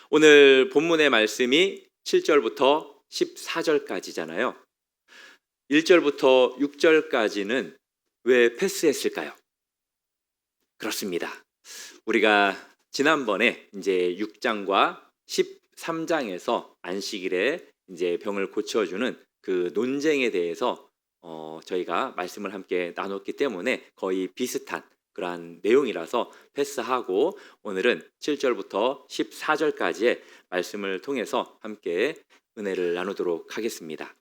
오늘 본문의 말씀이 7절부터 14절까지잖아요. 1절부터 6절까지는 왜 패스했을까요? 그렇습니다. 우리가 지난번에 이제 6장과 13장에서 안식일에 이제 병을 고쳐주는 그 논쟁에 대해서 저희가 말씀을 함께 나눴기 때문에 거의 비슷한 그러한 내용이라서 패스하고 오늘은 7절부터 14절까지의 말씀을 통해서 함께 은혜를 나누도록 하겠습니다.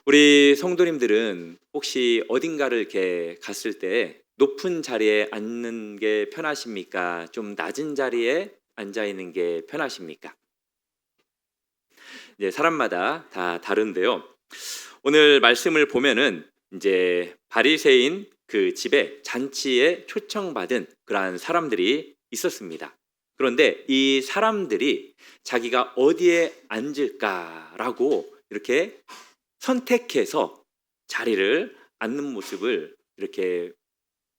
우리 성도님들은 혹시 어딘가를 이렇게 갔을 때 높은 자리에 앉는 게 편하십니까? 좀 낮은 자리에 앉아 있는 게 편하십니까? 이제 사람마다 다 다른데요. 오늘 말씀을 보면은 이제 바리새인 그 집에 잔치에 초청받은 그러한 사람들이 있었습니다. 그런데 이 사람들이 자기가 어디에 앉을까라고 이렇게 선택해서 자리를 앉는 모습을 이렇게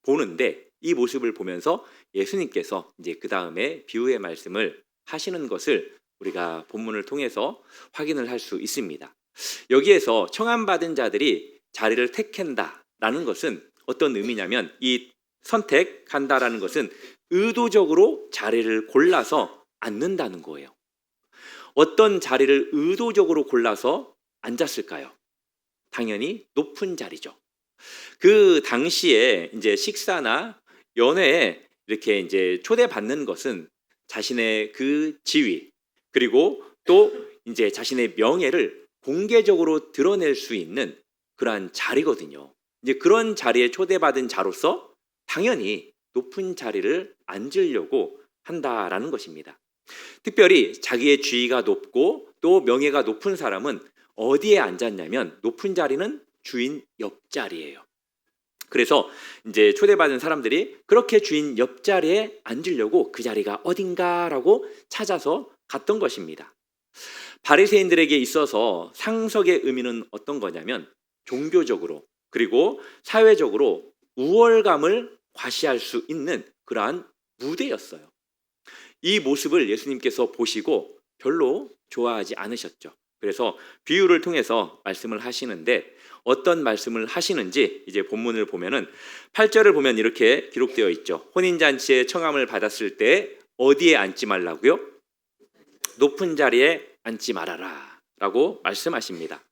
보는데, 이 모습을 보면서 예수님께서 이제 그 다음에 비유의 말씀을 하시는 것을 우리가 본문을 통해서 확인을 할 수 있습니다. 여기에서 청함받은 자들이 자리를 택한다라는 것은 어떤 의미냐면, 이 선택한다라는 것은 의도적으로 자리를 골라서 앉는다는 거예요. 어떤 자리를 의도적으로 골라서 앉았을까요? 당연히 높은 자리죠. 그 당시에 이제 식사나 연회에 이렇게 이제 초대받는 것은 자신의 그 지위, 그리고 또 이제 자신의 명예를 공개적으로 드러낼 수 있는 그러한 자리거든요. 이제 그런 자리에 초대받은 자로서 당연히 높은 자리를 앉으려고 한다라는 것입니다. 특별히 자기의 지위가 높고 또 명예가 높은 사람은 어디에 앉았냐면, 높은 자리는 주인 옆자리예요. 그래서 이제 초대받은 사람들이 그렇게 주인 옆자리에 앉으려고 그 자리가 어딘가라고 찾아서 갔던 것입니다. 바리새인들에게 있어서 상석의 의미는 어떤 거냐면, 종교적으로 그리고 사회적으로 우월감을 과시할 수 있는 그러한 무대였어요. 이 모습을 예수님께서 보시고 별로 좋아하지 않으셨죠. 그래서 비유를 통해서 말씀을 하시는데, 어떤 말씀을 하시는지 이제 본문을 보면은 8절을 보면 이렇게 기록되어 있죠. 혼인잔치에 청함을 받았을 때 어디에 앉지 말라고요? 높은 자리에 앉지 말아라 라고 말씀하십니다.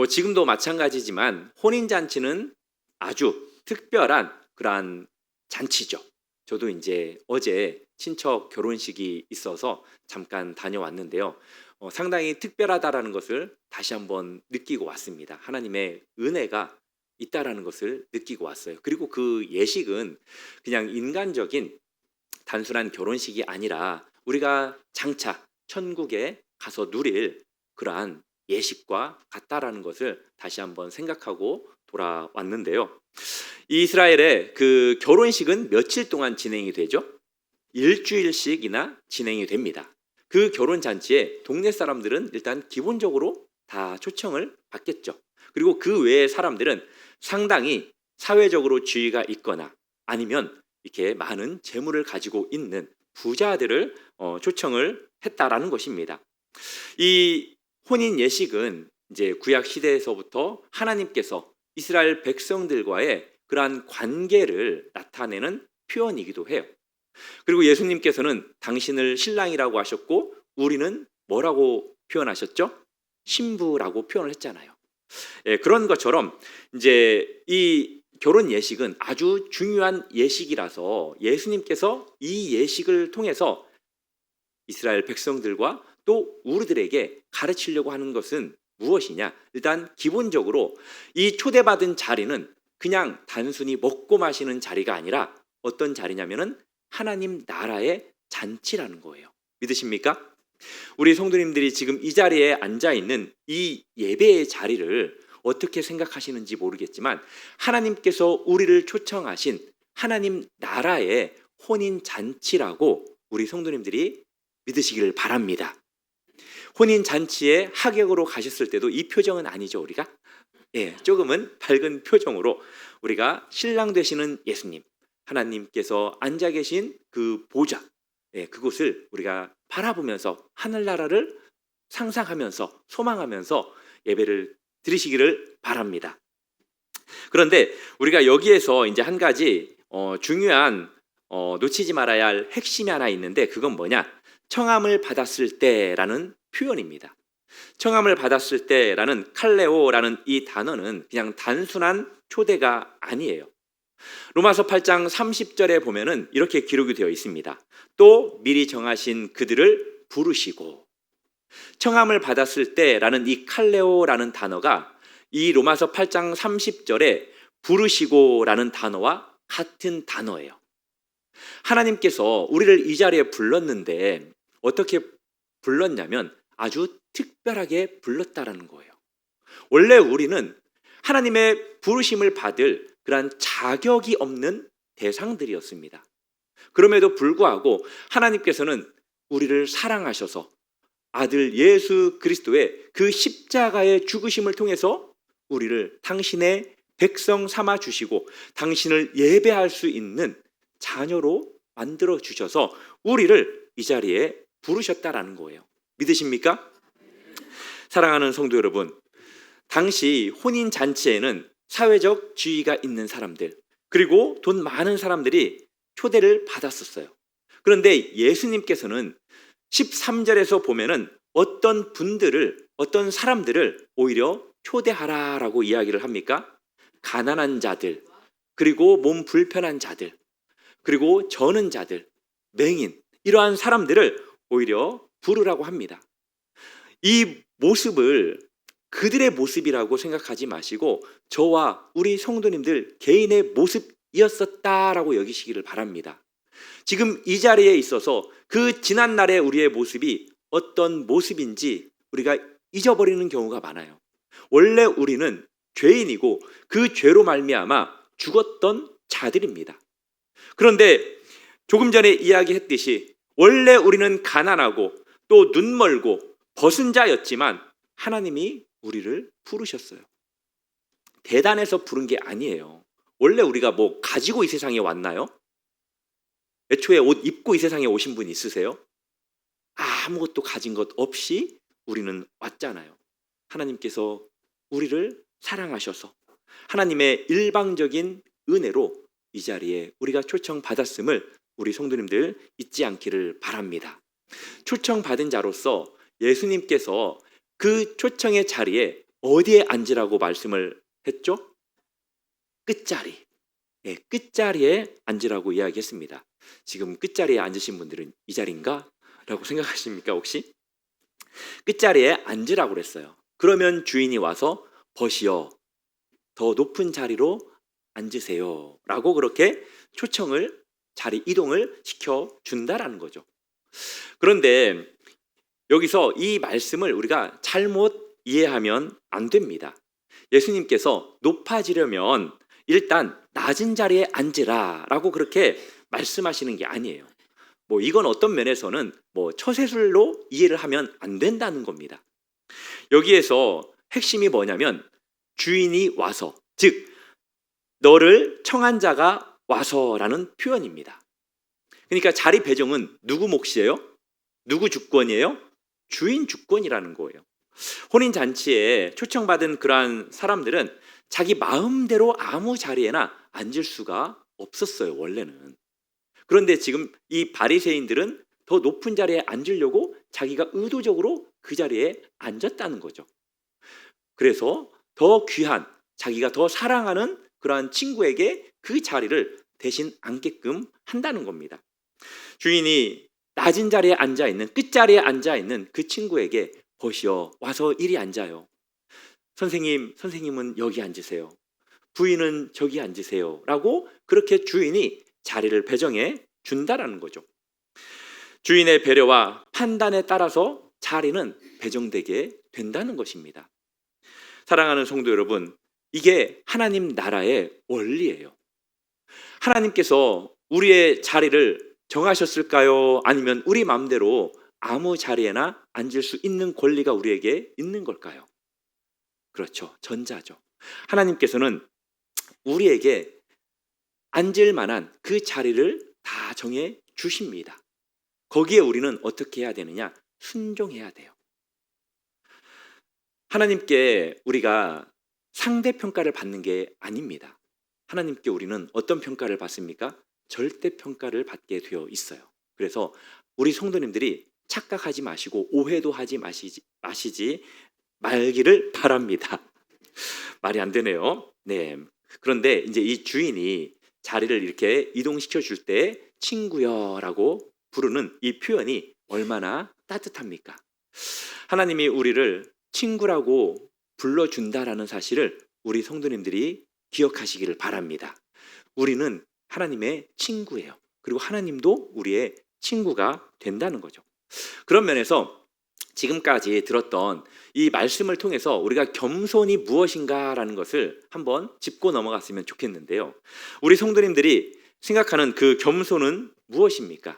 지금도 마찬가지지만 혼인잔치는 아주 특별한 그러한 잔치죠. 저도 이제 어제 친척 결혼식이 있어서 잠깐 다녀왔는데요. 상당히 특별하다라는 것을 다시 한번 느끼고 왔습니다. 하나님의 은혜가 있다라는 것을 느끼고 왔어요. 그리고 그 예식은 그냥 인간적인 단순한 결혼식이 아니라 우리가 장차 천국에 가서 누릴 그러한 예식과 같다라는 것을 다시 한번 생각하고 돌아왔는데요. 이스라엘의 그 결혼식은 며칠 동안 진행이 되죠? 일주일씩이나 진행이 됩니다. 그 결혼 잔치에 동네 사람들은 일단 기본적으로 다 초청을 받겠죠. 그리고 그 외의 사람들은 상당히 사회적으로 지위가 있거나 아니면 이렇게 많은 재물을 가지고 있는 부자들을 초청을 했다라는 것입니다. 이 혼인 예식은 이제 구약 시대에서부터 하나님께서 이스라엘 백성들과의 그러한 관계를 나타내는 표현이기도 해요. 그리고 예수님께서는 당신을 신랑이라고 하셨고 우리는 뭐라고 표현하셨죠? 신부라고 표현을 했잖아요. 그런 것처럼 이제 이 결혼 예식은 아주 중요한 예식이라서 예수님께서 이 예식을 통해서 이스라엘 백성들과 또 우리들에게 가르치려고 하는 것은 무엇이냐? 일단 기본적으로 이 초대받은 자리는 그냥 단순히 먹고 마시는 자리가 아니라 어떤 자리냐면은 하나님 나라의 잔치라는 거예요. 믿으십니까? 우리 성도님들이 지금 이 자리에 앉아 있는 이 예배의 자리를 어떻게 생각하시는지 모르겠지만, 하나님께서 우리를 초청하신 하나님 나라의 혼인 잔치라고 우리 성도님들이 믿으시기를 바랍니다. 혼인 잔치에 하객으로 가셨을 때도 이 표정은 아니죠, 우리가? 조금은 밝은 표정으로 우리가 신랑 되시는 예수님, 하나님께서 앉아 계신 그 보좌, 그곳을 우리가 바라보면서 하늘나라를 상상하면서 소망하면서 예배를 드리시기를 바랍니다. 그런데 우리가 여기에서 이제 한 가지 중요한 놓치지 말아야 할 핵심이 하나 있는데, 그건 뭐냐? 청함을 받았을 때라는 표현입니다. 청함을 받았을 때라는 칼레오라는 이 단어는 그냥 단순한 초대가 아니에요. 로마서 8장 30절에 보면은 이렇게 기록이 되어 있습니다. 또 미리 정하신 그들을 부르시고. 청함을 받았을 때라는 이 칼레오라는 단어가 이 로마서 8장 30절에 부르시고라는 단어와 같은 단어예요. 하나님께서 우리를 이 자리에 불렀는데 어떻게 불렀냐면 아주 특별하게 불렀다라는 거예요. 원래 우리는 하나님의 부르심을 받을 그러한 자격이 없는 대상들이었습니다. 그럼에도 불구하고 하나님께서는 우리를 사랑하셔서 아들 예수 그리스도의 그 십자가의 죽으심을 통해서 우리를 당신의 백성 삼아 주시고 당신을 예배할 수 있는 자녀로 만들어 주셔서 우리를 이 자리에 부르셨다라는 거예요. 믿으십니까? 사랑하는 성도 여러분, 당시 혼인 잔치에는 사회적 지위가 있는 사람들, 그리고 돈 많은 사람들이 초대를 받았었어요. 그런데 예수님께서는 13절에서 보면은 어떤 사람들을 오히려 초대하라라고 이야기를 합니까? 가난한 자들, 그리고 몸 불편한 자들, 그리고 저는 자들, 맹인, 이러한 사람들을 오히려 부르라고 합니다. 이 모습을 그들의 모습이라고 생각하지 마시고 저와 우리 성도님들 개인의 모습이었었다라고 여기시기를 바랍니다. 지금 이 자리에 있어서 그 지난날의 우리의 모습이 어떤 모습인지 우리가 잊어버리는 경우가 많아요. 원래 우리는 죄인이고 그 죄로 말미암아 죽었던 자들입니다. 그런데 조금 전에 이야기했듯이 원래 우리는 가난하고 또 눈멀고 벗은 자였지만 하나님이 우리를 부르셨어요. 대단해서 부른 게 아니에요. 원래 우리가 뭐 가지고 이 세상에 왔나요? 애초에 옷 입고 이 세상에 오신 분 있으세요? 아무것도 가진 것 없이 우리는 왔잖아요. 하나님께서 우리를 사랑하셔서 하나님의 일방적인 은혜로 이 자리에 우리가 초청받았음을 우리 성도님들 잊지 않기를 바랍니다. 초청받은 자로서 예수님께서 그 초청의 자리에 어디에 앉으라고 말씀을 했죠? 끝자리. 네, 끝자리에 앉으라고 이야기했습니다. 지금 끝자리에 앉으신 분들은 이 자리인가? 라고 생각하십니까 혹시? 끝자리에 앉으라고 그랬어요. 그러면 주인이 와서 벗이여 더 높은 자리로 앉으세요 라고 그렇게 초청을, 자리 이동을 시켜준다라는 거죠. 그런데 여기서 이 말씀을 우리가 잘못 이해하면 안 됩니다. 예수님께서 높아지려면 일단 낮은 자리에 앉으라 라고 그렇게 말씀하시는 게 아니에요. 이건 어떤 면에서는 처세술로 이해를 하면 안 된다는 겁니다. 여기에서 핵심이 뭐냐면 주인이 와서, 즉 너를 청한 자가 와서라는 표현입니다. 그러니까 자리 배정은 누구 몫이에요? 누구 주권이에요? 주인 주권이라는 거예요. 혼인잔치에 초청받은 그러한 사람들은 자기 마음대로 아무 자리에나 앉을 수가 없었어요, 원래는. 그런데 지금 이 바리새인들은 더 높은 자리에 앉으려고 자기가 의도적으로 그 자리에 앉았다는 거죠. 그래서 더 귀한, 자기가 더 사랑하는 그러한 친구에게 그 자리를 대신 앉게끔 한다는 겁니다. 주인이 낮은 자리에 앉아있는, 끝자리에 앉아있는 그 친구에게 보시오, 와서 이리 앉아요. 선생님은 여기 앉으세요. 부인은 저기 앉으세요 라고 그렇게 주인이 자리를 배정해 준다라는 거죠. 주인의 배려와 판단에 따라서 자리는 배정되게 된다는 것입니다. 사랑하는 성도 여러분, 이게 하나님 나라의 원리예요. 하나님께서 우리의 자리를 정하셨을까요? 아니면 우리 마음대로 아무 자리에나 앉을 수 있는 권리가 우리에게 있는 걸까요? 그렇죠. 전자죠. 하나님께서는 우리에게 앉을 만한 그 자리를 다 정해 주십니다. 거기에 우리는 어떻게 해야 되느냐? 순종해야 돼요. 하나님께 우리가 상대평가를 받는 게 아닙니다. 하나님께 우리는 어떤 평가를 받습니까? 절대평가를 받게 되어 있어요. 그래서 우리 성도님들이 착각하지 마시고 오해도 하지 마시지 말기를 바랍니다. 말이 안 되네요. 네. 그런데 이제 이 주인이 자리를 이렇게 이동시켜 줄 때 친구여라고 부르는 이 표현이 얼마나 따뜻합니까? 하나님이 우리를 친구라고 불러준다라는 사실을 우리 성도님들이 기억하시기를 바랍니다. 우리는 하나님의 친구예요. 그리고 하나님도 우리의 친구가 된다는 거죠. 그런 면에서 지금까지 들었던 이 말씀을 통해서 우리가 겸손이 무엇인가라는 것을 한번 짚고 넘어갔으면 좋겠는데요. 우리 성도님들이 생각하는 그 겸손은 무엇입니까?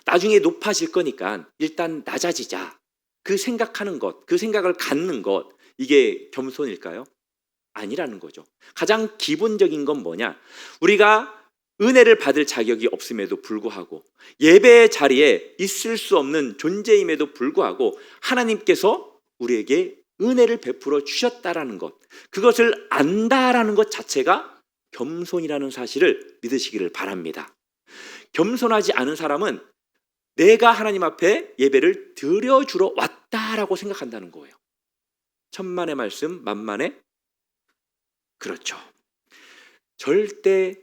나중에 높아질 거니까 일단 낮아지자. 그 생각하는 것, 그 생각을 갖는 것, 이게 겸손일까요? 아니라는 거죠. 가장 기본적인 건 뭐냐? 우리가 은혜를 받을 자격이 없음에도 불구하고 예배의 자리에 있을 수 없는 존재임에도 불구하고 하나님께서 우리에게 은혜를 베풀어 주셨다라는 것, 그것을 안다라는 것 자체가 겸손이라는 사실을 믿으시기를 바랍니다. 겸손하지 않은 사람은 내가 하나님 앞에 예배를 드려주러 왔다라고 생각한다는 거예요. 천만의 말씀 만만의 그렇죠. 절대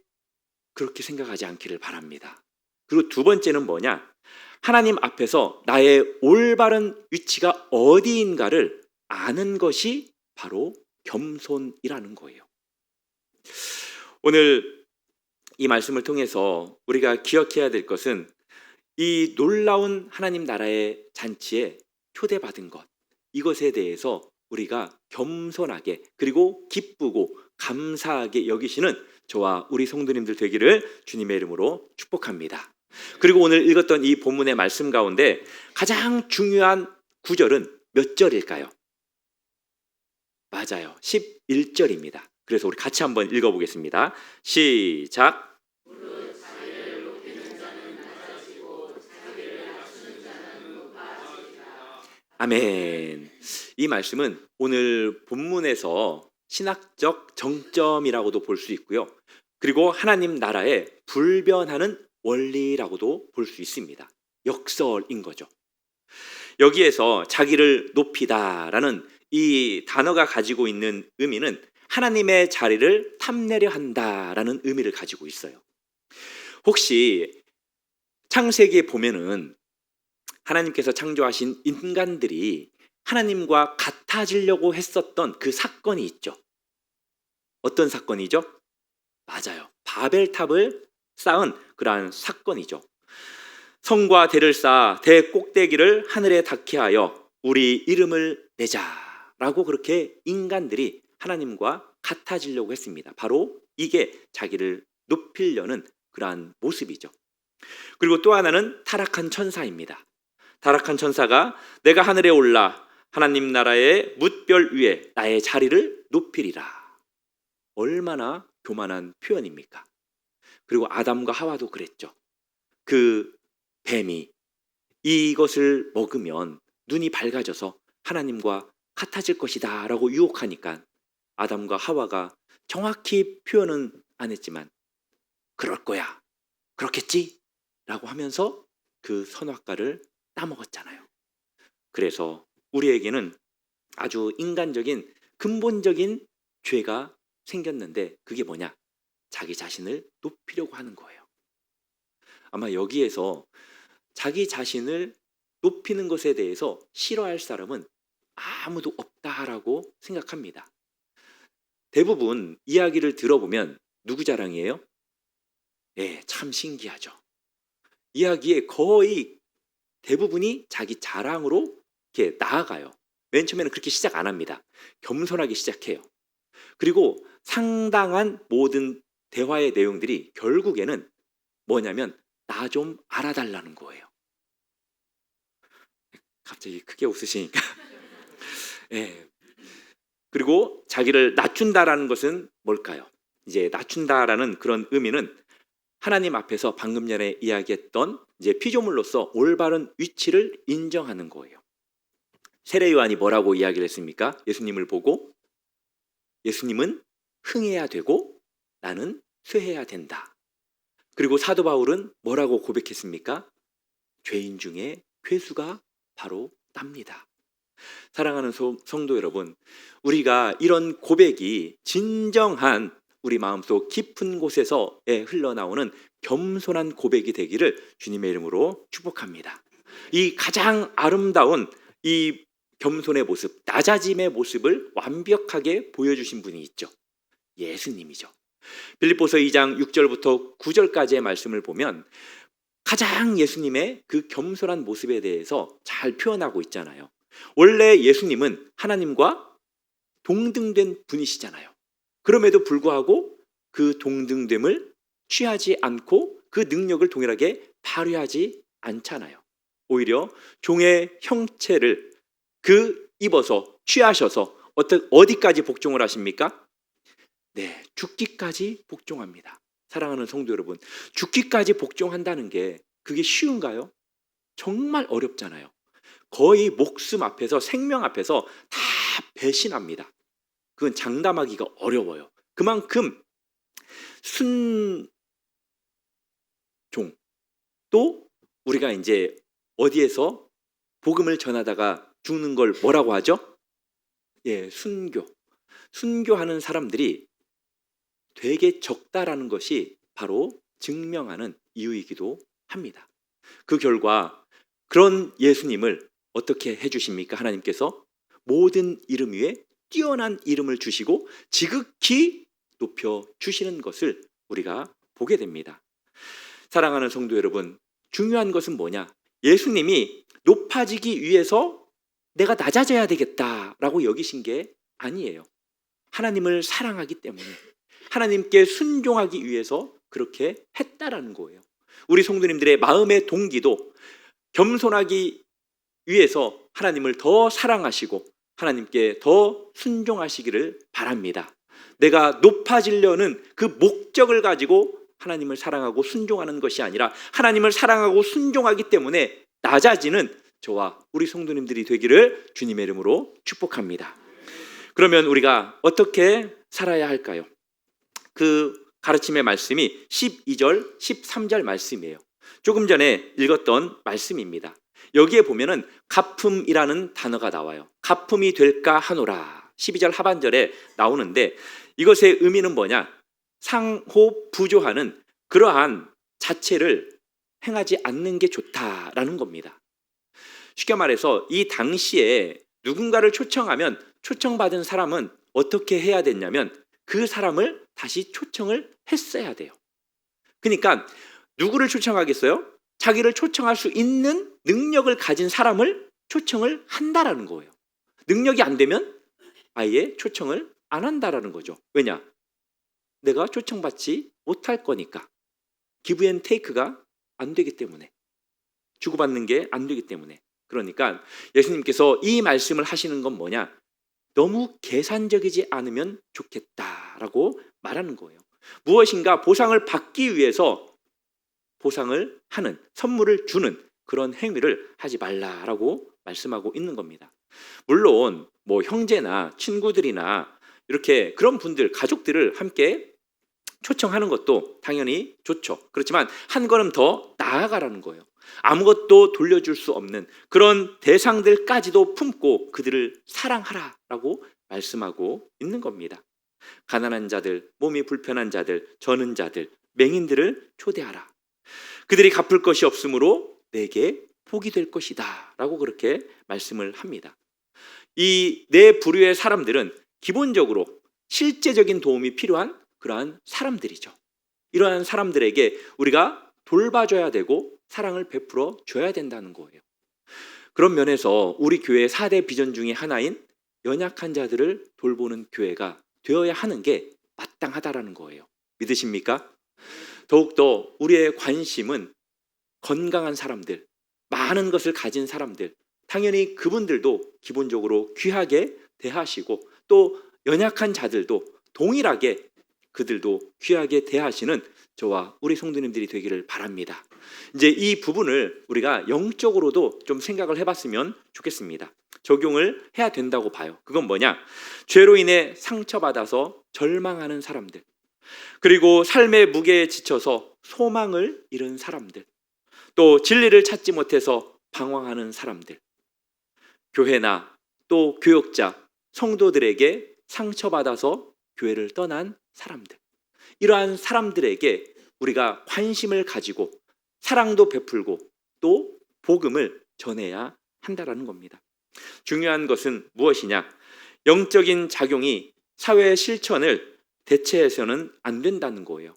그렇게 생각하지 않기를 바랍니다. 그리고 두 번째는 뭐냐? 하나님 앞에서 나의 올바른 위치가 어디인가를 아는 것이 바로 겸손이라는 거예요. 오늘 이 말씀을 통해서 우리가 기억해야 될 것은 이 놀라운 하나님 나라의 잔치에 초대받은 것, 이것에 대해서 우리가 겸손하게 그리고 기쁘고 감사하게 여기시는 저와 우리 성도님들 되기를 주님의 이름으로 축복합니다. 그리고 오늘 읽었던 이 본문의 말씀 가운데 가장 중요한 구절은 몇 절일까요? 맞아요. 11절입니다. 그래서 우리 같이 한번 읽어보겠습니다. 시작. 아멘. 이 말씀은 오늘 본문에서 신학적 정점이라고도 볼 수 있고요. 그리고 하나님 나라의 불변하는 원리라고도 볼 수 있습니다. 역설인 거죠. 여기에서 자기를 높이다라는 이 단어가 가지고 있는 의미는 하나님의 자리를 탐내려 한다라는 의미를 가지고 있어요. 혹시 창세기에 보면은 하나님께서 창조하신 인간들이 하나님과 같아지려고 했었던 그 사건이 있죠. 어떤 사건이죠? 맞아요. 바벨탑을 쌓은 그러한 사건이죠. 성과 대를 쌓아 대 꼭대기를 하늘에 닿게 하여 우리 이름을 내자라고 그렇게 인간들이 하나님과 같아지려고 했습니다. 바로 이게 자기를 높이려는 그러한 모습이죠. 그리고 또 하나는 타락한 천사입니다. 타락한 천사가 내가 하늘에 올라 하나님 나라의 뭇별 위에 나의 자리를 높이리라. 얼마나 교만한 표현입니까? 그리고 아담과 하와도 그랬죠. 그 뱀이 이것을 먹으면 눈이 밝아져서 하나님과 같아질 것이다 라고 유혹하니까 아담과 하와가 정확히 표현은 안 했지만 그럴 거야, 그렇겠지? 라고 하면서 그 선악과를 따먹었잖아요. 그래서 우리에게는 아주 인간적인 근본적인 죄가 생겼는데 그게 뭐냐? 자기 자신을 높이려고 하는 거예요. 아마 여기에서 자기 자신을 높이는 것에 대해서 싫어할 사람은 아무도 없다라고 생각합니다. 대부분 이야기를 들어보면 누구 자랑이에요? 네, 참 신기하죠. 이야기의 거의 대부분이 자기 자랑으로 이렇게 나아가요. 맨 처음에는 그렇게 시작 안 합니다. 겸손하게 시작해요. 그리고 상당한 모든 대화의 내용들이 결국에는 뭐냐면 나 좀 알아달라는 거예요. 갑자기 크게 웃으시니까. 네. 그리고 자기를 낮춘다라는 것은 뭘까요? 이제 낮춘다라는 그런 의미는 하나님 앞에서 방금 전에 이야기했던 이제 피조물로서 올바른 위치를 인정하는 거예요. 세례 요한이 뭐라고 이야기를 했습니까? 예수님을 보고 예수님은 흥해야 되고 나는 쇠해야 된다. 그리고 사도 바울은 뭐라고 고백했습니까? 죄인 중에 괴수가 바로 납니다. 사랑하는 성도 여러분, 우리가 이런 고백이 진정한 우리 마음속 깊은 곳에서 흘러나오는 겸손한 고백이 되기를 주님의 이름으로 축복합니다. 이 가장 아름다운 이 겸손의 모습, 낮아짐의 모습을 완벽하게 보여주신 분이 있죠. 예수님이죠. 빌립보서 2장 6절부터 9절까지의 말씀을 보면 가장 예수님의 그 겸손한 모습에 대해서 잘 표현하고 있잖아요. 원래 예수님은 하나님과 동등된 분이시잖아요. 그럼에도 불구하고 그 동등됨을 취하지 않고 그 능력을 동일하게 발휘하지 않잖아요. 오히려 종의 형체를 입어서 취하셔서 어디까지 복종을 하십니까? 네, 죽기까지 복종합니다. 사랑하는 성도 여러분, 죽기까지 복종한다는 게 그게 쉬운가요? 정말 어렵잖아요. 거의 목숨 앞에서, 생명 앞에서 다 배신합니다. 그건 장담하기가 어려워요. 그만큼 순종, 또 우리가 이제 어디에서 복음을 전하다가 죽는 걸 뭐라고 하죠? 예, 순교하는 사람들이 되게 적다라는 것이 바로 증명하는 이유이기도 합니다. 그 결과 그런 예수님을 어떻게 해주십니까? 하나님께서 모든 이름 위에 뛰어난 이름을 주시고 지극히 높여주시는 것을 우리가 보게 됩니다. 사랑하는 성도 여러분, 중요한 것은 뭐냐? 예수님이 높아지기 위해서 내가 낮아져야 되겠다라고 여기신 게 아니에요. 하나님을 사랑하기 때문에, 하나님께 순종하기 위해서 그렇게 했다라는 거예요. 우리 성도님들의 마음의 동기도 겸손하기 위해서 하나님을 더 사랑하시고 하나님께 더 순종하시기를 바랍니다. 내가 높아지려는 그 목적을 가지고 하나님을 사랑하고 순종하는 것이 아니라 하나님을 사랑하고 순종하기 때문에 낮아지는 저와 우리 성도님들이 되기를 주님의 이름으로 축복합니다. 그러면 우리가 어떻게 살아야 할까요? 그 가르침의 말씀이 12절, 13절 말씀이에요. 조금 전에 읽었던 말씀입니다. 여기에 보면은 가품이라는 단어가 나와요. 가품이 될까 하노라. 12절 하반절에 나오는데 이것의 의미는 뭐냐? 상호 부조하는 그러한 자체를 행하지 않는 게 좋다라는 겁니다. 쉽게 말해서 이 당시에 누군가를 초청하면 초청받은 사람은 어떻게 해야 됐냐면 그 사람을 다시 초청을 했어야 돼요. 그러니까 누구를 초청하겠어요? 자기를 초청할 수 있는 능력을 가진 사람을 초청을 한다라는 거예요. 능력이 안 되면 아예 초청을 안 한다라는 거죠. 왜냐? 내가 초청받지 못할 거니까. 기브 앤 테이크가 안 되기 때문에, 주고받는 게 안 되기 때문에. 그러니까 예수님께서 이 말씀을 하시는 건 뭐냐? 너무 계산적이지 않으면 좋겠다라고 말하는 거예요. 무엇인가 보상을 받기 위해서 보상을 하는, 선물을 주는 그런 행위를 하지 말라라고 말씀하고 있는 겁니다. 물론 뭐 형제나 친구들이나 이렇게 그런 분들, 가족들을 함께 초청하는 것도 당연히 좋죠. 그렇지만 한 걸음 더 나아가라는 거예요. 아무것도 돌려줄 수 없는 그런 대상들까지도 품고 그들을 사랑하라라고 말씀하고 있는 겁니다. 가난한 자들, 몸이 불편한 자들, 저는 자들, 맹인들을 초대하라. 그들이 갚을 것이 없으므로 내게 복이 될 것이다 라고 그렇게 말씀을 합니다. 이 네 부류의 사람들은 기본적으로 실제적인 도움이 필요한 그러한 사람들이죠. 이러한 사람들에게 우리가 돌봐줘야 되고 사랑을 베풀어 줘야 된다는 거예요. 그런 면에서 우리 교회의 4대 비전 중에 하나인 연약한 자들을 돌보는 교회가 되어야 하는 게 마땅하다라는 거예요. 믿으십니까? 더욱더 우리의 관심은 건강한 사람들, 많은 것을 가진 사람들, 당연히 그분들도 기본적으로 귀하게 대하시고 또 연약한 자들도 동일하게 그들도 귀하게 대하시는 저와 우리 성도님들이 되기를 바랍니다. 이제 이 부분을 우리가 영적으로도 좀 생각을 해봤으면 좋겠습니다. 적용을 해야 된다고 봐요. 그건 뭐냐? 죄로 인해 상처받아서 절망하는 사람들, 그리고 삶의 무게에 지쳐서 소망을 잃은 사람들, 또 진리를 찾지 못해서 방황하는 사람들, 교회나 또 교역자, 성도들에게 상처받아서 교회를 떠난 사람들, 이러한 사람들에게 우리가 관심을 가지고 사랑도 베풀고 또 복음을 전해야 한다라는 겁니다. 중요한 것은 무엇이냐? 영적인 작용이 사회 실천을 대체해서는 안 된다는 거예요.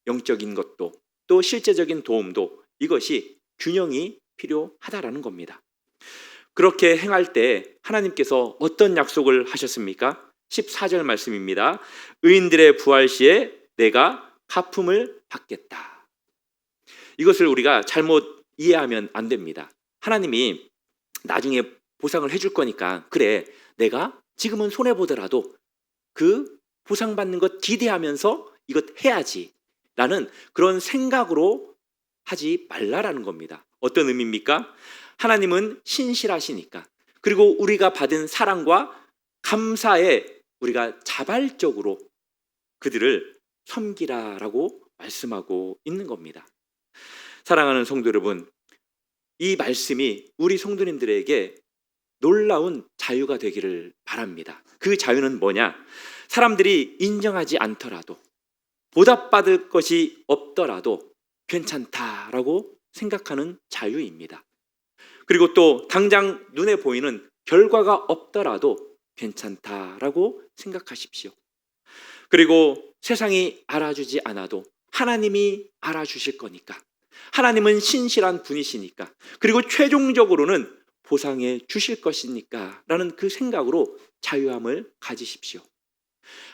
영적인 것도 또 실제적인 도움도 이것이 균형이 필요하다라는 겁니다. 그렇게 행할 때 하나님께서 어떤 약속을 하셨습니까? 14절 말씀입니다. 의인들의 부활 시에 내가 갚음을 받겠다. 이것을 우리가 잘못 이해하면 안 됩니다. 하나님이 나중에 보상을 해줄 거니까 그래, 내가 지금은 손해보더라도 그 보상받는 것 기대하면서 이것 해야지 라는 그런 생각으로 하지 말라라는 겁니다. 어떤 의미입니까? 하나님은 신실하시니까, 그리고 우리가 받은 사랑과 감사에 우리가 자발적으로 그들을 섬기라라고 말씀하고 있는 겁니다. 사랑하는 성도 여러분, 이 말씀이 우리 성도님들에게 놀라운 자유가 되기를 바랍니다. 그 자유는 뭐냐? 사람들이 인정하지 않더라도, 보답받을 것이 없더라도 괜찮다라고 생각하는 자유입니다. 그리고 또 당장 눈에 보이는 결과가 없더라도 괜찮다라고 생각하십시오. 그리고 세상이 알아주지 않아도 하나님이 알아주실 거니까, 하나님은 신실한 분이시니까, 그리고 최종적으로는 보상해 주실 것이니까 라는 그 생각으로 자유함을 가지십시오.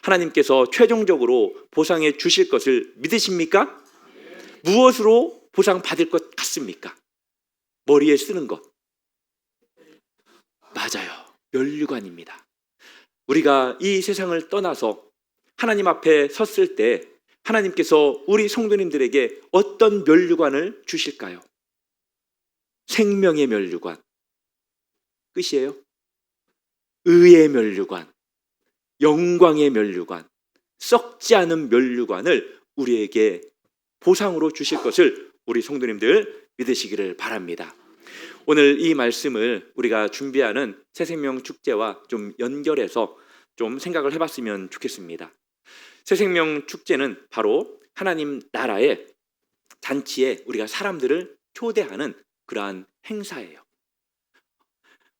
하나님께서 최종적으로 보상해 주실 것을 믿으십니까? 무엇으로 보상받을 것 같습니까? 머리에 쓰는 것. 맞아요. 면류관입니다. 우리가 이 세상을 떠나서 하나님 앞에 섰을 때 하나님께서 우리 성도님들에게 어떤 면류관을 주실까요? 생명의 면류관. 끝이에요? 의의 면류관, 영광의 면류관, 썩지 않은 면류관을 우리에게 보상으로 주실 것을 우리 성도님들 믿으시기를 바랍니다. 오늘 이 말씀을 우리가 준비하는 새생명 축제와 좀 연결해서 좀 생각을 해봤으면 좋겠습니다. 새생명 축제는 바로 하나님 나라의 잔치에 우리가 사람들을 초대하는 그러한 행사예요.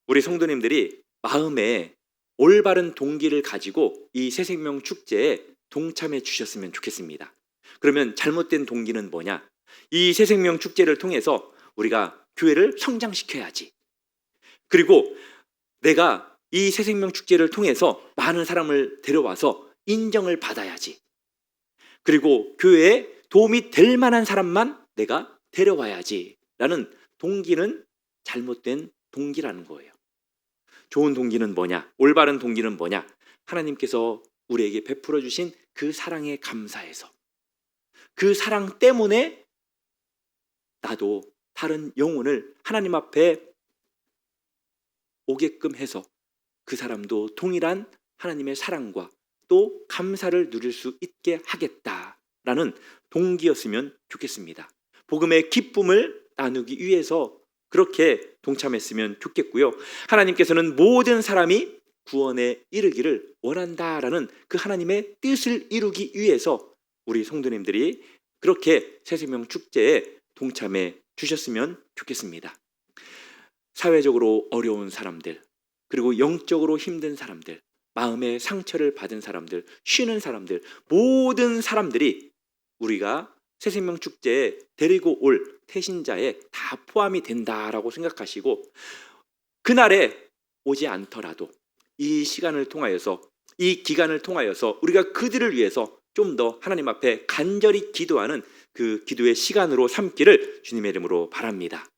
우리 성도님들이 마음에 올바른 동기를 가지고 이 새생명 축제에 동참해 주셨으면 좋겠습니다. 그러면 잘못된 동기는 뭐냐? 이 새생명 축제를 통해서 우리가 교회를 성장시켜야지. 그리고 내가 이 새생명 축제를 통해서 많은 사람을 데려와서 인정을 받아야지. 그리고 교회에 도움이 될 만한 사람만 내가 데려와야지 라는 동기는 잘못된 동기라는 거예요. 좋은 동기는 뭐냐? 올바른 동기는 뭐냐? 하나님께서 우리에게 베풀어 주신 그 사랑에 감사해서, 그 사랑 때문에 나도 다른 영혼을 하나님 앞에 오게끔 해서 그 사람도 동일한 하나님의 사랑과 또 감사를 누릴 수 있게 하겠다라는 동기였으면 좋겠습니다. 복음의 기쁨을 나누기 위해서 그렇게 동참했으면 좋겠고요. 하나님께서는 모든 사람이 구원에 이르기를 원한다라는 그 하나님의 뜻을 이루기 위해서 우리 성도님들이 그렇게 새생명 축제에 동참해 주셨으면 좋겠습니다. 사회적으로 어려운 사람들, 그리고 영적으로 힘든 사람들, 마음의 상처를 받은 사람들, 쉬는 사람들, 모든 사람들이 우리가 새생명 축제에 데리고 올 태신자에 다 포함이 된다라고 생각하시고, 그날에 오지 않더라도 이 시간을 통하여서, 이 기간을 통하여서 우리가 그들을 위해서 좀 더 하나님 앞에 간절히 기도하는 그 기도의 시간으로 삼기를 주님의 이름으로 바랍니다.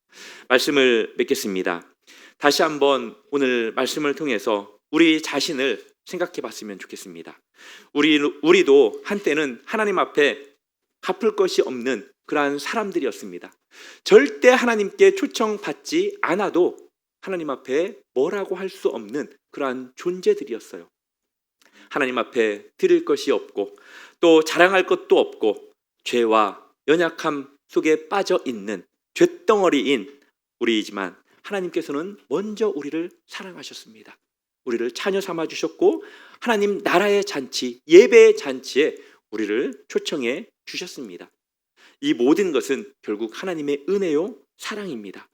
말씀을 맺겠습니다. 다시 한번 오늘 말씀을 통해서 우리 자신을 생각해 봤으면 좋겠습니다. 우리도 한때는 하나님 앞에 갚을 것이 없는 그러한 사람들이었습니다. 절대 하나님께 초청받지 않아도 하나님 앞에 뭐라고 할 수 없는 그러한 존재들이었어요. 하나님 앞에 드릴 것이 없고 또 자랑할 것도 없고 죄와 연약함 속에 빠져 있는 쇳덩어리인 우리이지만 하나님께서는 먼저 우리를 사랑하셨습니다. 우리를 자녀 삼아 주셨고 하나님 나라의 잔치, 예배의 잔치에 우리를 초청해 주셨습니다. 이 모든 것은 결국 하나님의 은혜요 사랑입니다.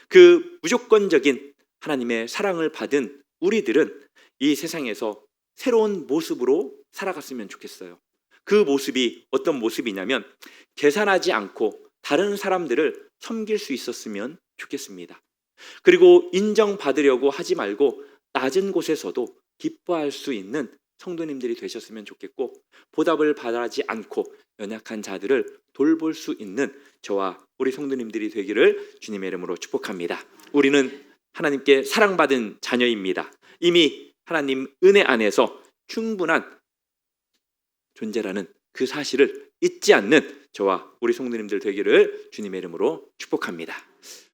그 무조건적인 하나님의 사랑을 받은 우리들은 이 세상에서 새로운 모습으로 살아갔으면 좋겠어요. 그 모습이 어떤 모습이냐면 계산하지 않고 다른 사람들을 섬길 수 있었으면 좋겠습니다. 그리고 인정받으려고 하지 말고 낮은 곳에서도 기뻐할 수 있는 성도님들이 되셨으면 좋겠고, 보답을 바라지 않고 연약한 자들을 돌볼 수 있는 저와 우리 성도님들이 되기를 주님의 이름으로 축복합니다. 우리는 하나님께 사랑받은 자녀입니다. 이미 하나님 은혜 안에서 충분한 존재라는 그 사실을 잊지 않는 저와 우리 성도님들 되기를 주님의 이름으로 축복합니다.